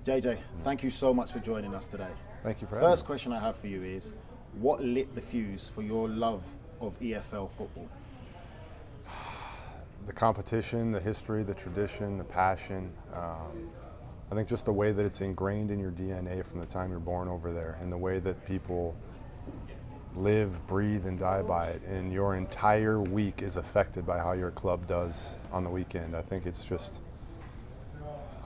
JJ, thank you so much for joining us today. Thank you for having me. First question I have for you is, what lit the fuse for your love of EFL football? The competition, the history, the tradition, the passion. I think just the way that it's ingrained in your DNA from the time you're born over there, and the way that people live, breathe, and die by it, and your entire week is affected by how your club does on the weekend. I think it's just,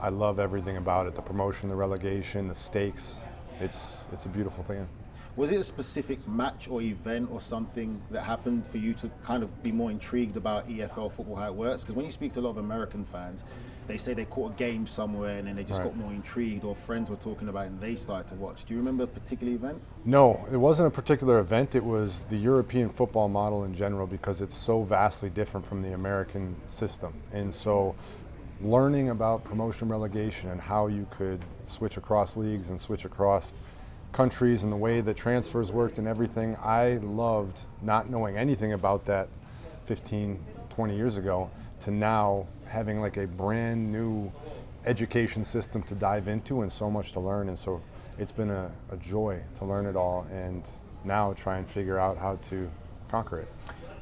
I love everything about it. The promotion, the relegation, the stakes. It's a beautiful thing. Was it a specific match or event or something that happened for you to kind of be more intrigued about EFL football, how it works? Because when you speak to a lot of American fans, they say they caught a game somewhere and then they just got more intrigued, or friends were talking about it and they started to watch. Do you remember a particular event? No, it wasn't a particular event. It was the European football model in general, because it's so vastly different from the American system. And so learning about promotion, relegation, and how you could switch across leagues and switch across countries and the way that transfers worked and everything, I loved not knowing anything about that 15, 20 years ago to now having like a brand new education system to dive into and so much to learn. And so it's been a joy to learn it all and now try and figure out how to conquer it.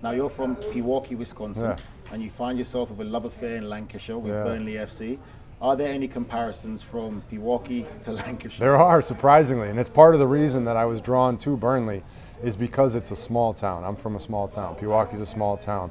Now you're from Pewaukee, Wisconsin, and you find yourself with a love affair in Lancashire with Burnley FC. Are there any comparisons from Pewaukee to Lancashire? There are, surprisingly, and it's part of the reason that I was drawn to Burnley is because it's a small town. I'm from a small town. Pewaukee's a small town.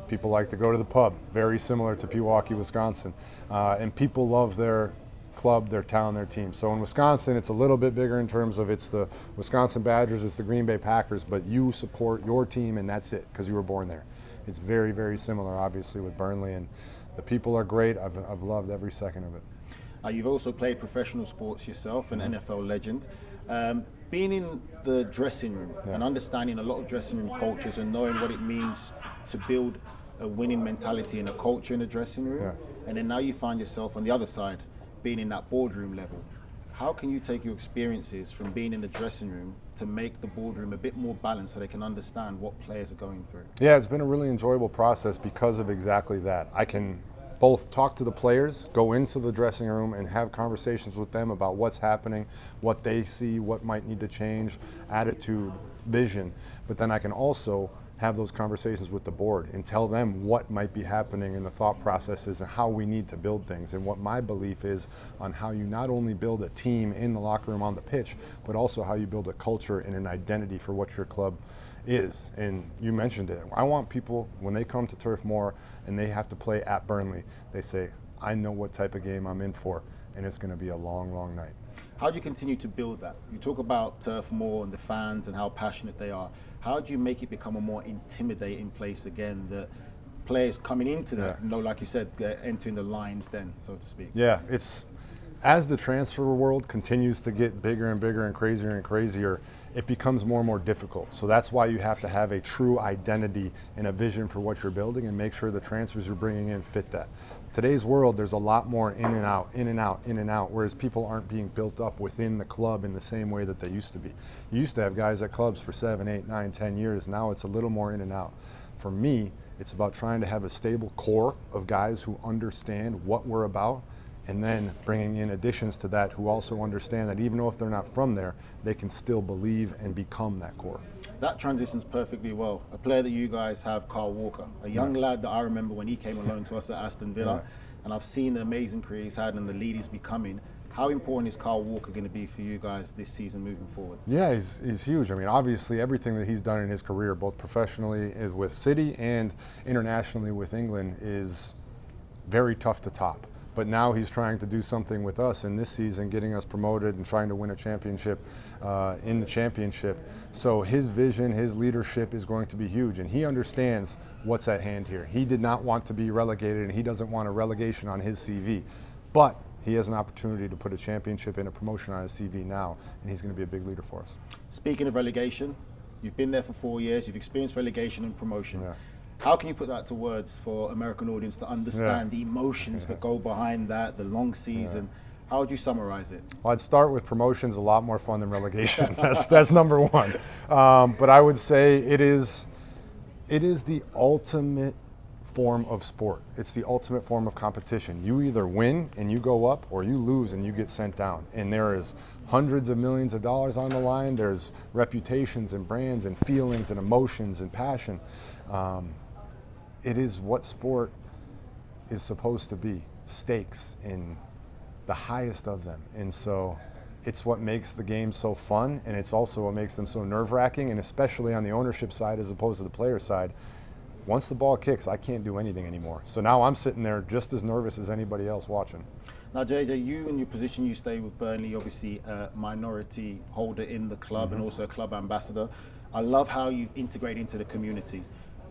People like to go to the pub, very similar to Pewaukee, Wisconsin. And people love their club, their town, their team. So in Wisconsin, it's a little bit bigger in terms of it's the Wisconsin Badgers, it's the Green Bay Packers, but you support your team and that's it, because you were born there. It's very, very similar, obviously, with Burnley, and the people are great. I've loved every second of it. You've also played professional sports yourself, an NFL legend. Being in the dressing room and understanding a lot of dressing room cultures and knowing what it means to build a winning mentality and a culture in the dressing room, and then now you find yourself on the other side, being in that boardroom level. How can you take your experiences from being in the dressing room to make the boardroom a bit more balanced so they can understand what players are going through? Yeah, it's been a really enjoyable process because of exactly that. I can both talk to the players, go into the dressing room and have conversations with them about what's happening, what they see, what might need to change, attitude, vision. But then I can also have those conversations with the board and tell them what might be happening in the thought processes and how we need to build things, and what my belief is on how you not only build a team in the locker room on the pitch, but also how you build a culture and an identity for what your club is. And you mentioned it. I want people, when they come to Turf Moor and they have to play at Burnley, they say, I know what type of game I'm in for, and it's going to be a long, long night. How do you continue to build that? You talk about Turf Moor and the fans and how passionate they are. How do you make it become a more intimidating place again, that players coming into that, like you said, entering the lines then, so to speak? Yeah, it's, as the transfer world continues to get bigger and bigger and crazier, it becomes more and more difficult. So that's why you have to have a true identity and a vision for what you're building and make sure the transfers you're bringing in fit that. Today's world, there's a lot more in and out, in and out, in and out, whereas people aren't being built up within the club in the same way that they used to be. You used to have guys at clubs for 7, 8, 9, 10 years. Now it's a little more in and out. For me, it's about trying to have a stable core of guys who understand what we're about, and then bringing in additions to that who also understand that even though if they're not from there, they can still believe and become that core. That transitions perfectly well. A player that you guys have, Carl Walker, a young lad that I remember when he came alone to us at Aston Villa, and I've seen the amazing career he's had and the lead he's becoming. How important is Carl Walker going to be for you guys this season moving forward? Yeah, he's huge. I mean, obviously everything that he's done in his career, both professionally with City and internationally with England, is very tough to top. But now he's trying to do something with us in this season, getting us promoted and trying to win a championship in the championship. So his vision, his leadership is going to be huge, and he understands what's at hand here. He did not want to be relegated, and he doesn't want a relegation on his CV. But he has an opportunity to put a championship and a promotion on his CV now, and he's going to be a big leader for us. Speaking of relegation, you've been there for 4 years, you've experienced relegation and promotion. How can you put that to words for American audience to understand the emotions that go behind that, the long season? How would you summarize it? Well, I'd start with promotion's a lot more fun than relegation. That's number one. But I would say it is the ultimate form of sport. It's the ultimate form of competition. You either win and you go up, or you lose and you get sent down. And there is hundreds of millions of dollars on the line. There's reputations and brands and feelings and emotions and passion. It is what sport is supposed to be, stakes in the highest of them. And so it's what makes the game so fun, and it's also what makes them so nerve-wracking, and especially on the ownership side as opposed to the player side. Once the ball kicks, I can't do anything anymore. So now I'm sitting there just as nervous as anybody else watching. Now, JJ, you in your position, you stay with Burnley, obviously a minority holder in the club and also a club ambassador. I love how you've integrated into the community,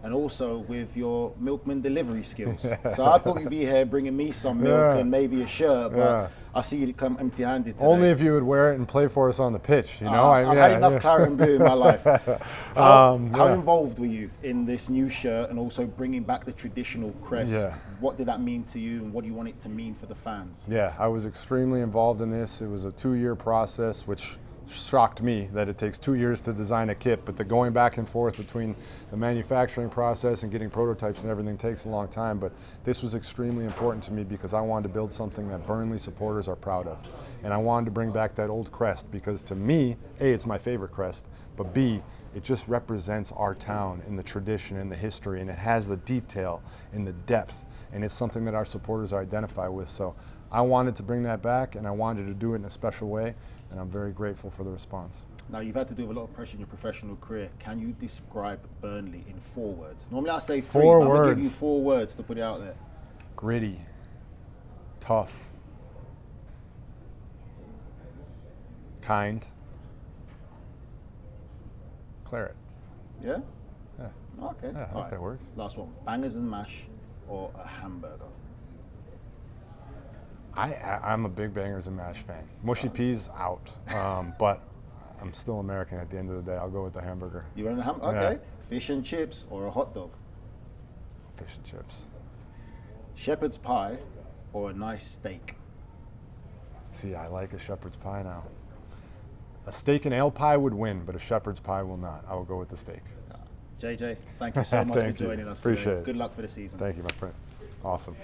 and also with your milkman delivery skills. So I thought you'd be here bringing me some milk and maybe a shirt, but I see you come empty-handed today. Only if you would wear it and play for us on the pitch, you know? I've had enough claret and blue in my life. How involved were you in this new shirt and also bringing back the traditional crest? What did that mean to you, and what do you want it to mean for the fans? Yeah, I was extremely involved in this. It was a 2-year process, which shocked me that it takes 2 years to design a kit, but the going back and forth between the manufacturing process and getting prototypes and everything takes a long time. But this was extremely important to me because I wanted to build something that Burnley supporters are proud of. And I wanted to bring back that old crest because to me, A, it's my favorite crest, but B, it just represents our town and the tradition and the history, and it has the detail and the depth, and it's something that our supporters identify with. So I wanted to bring that back, and I wanted to do it in a special way, and I'm very grateful for the response. Now, you've had to do a lot of pressure in your professional career. Can you describe Burnley in 4 words? Normally I say 3, but I'm going to give you 4 words to put it out there. Gritty, tough, kind, claret. Yeah? Yeah. Okay. Yeah, I hope that works. Last one. Bangers and mash or a hamburger? I'm a big bangers and mash fan. Mushy peas out, but I'm still American at the end of the day. I'll go with the hamburger. You want a hamburger? Okay. Fish and chips or a hot dog? Fish and chips. Shepherd's pie or a nice steak? See, I like a shepherd's pie now. A steak and ale pie would win, but a shepherd's pie will not. I will go with the steak. JJ, thank you so much for joining us. Appreciate it. Good luck for the season. Thank you, my friend. Awesome.